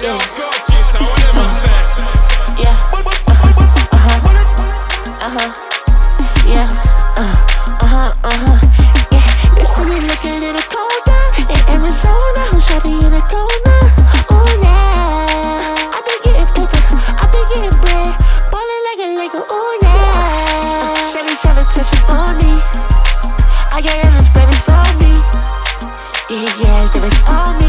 Yo, Cochise, I want them to say. Yeah. Yeah. Yeah. This me look a little colder in Arizona. Who's shawty in the corner? Oh yeah. I been getting paper, I been getting bread, ballin' like a Laker. Oh yeah. Shawty tryna touch it on me. I got endless, but it's on me. Yeah, yeah, that it's on me.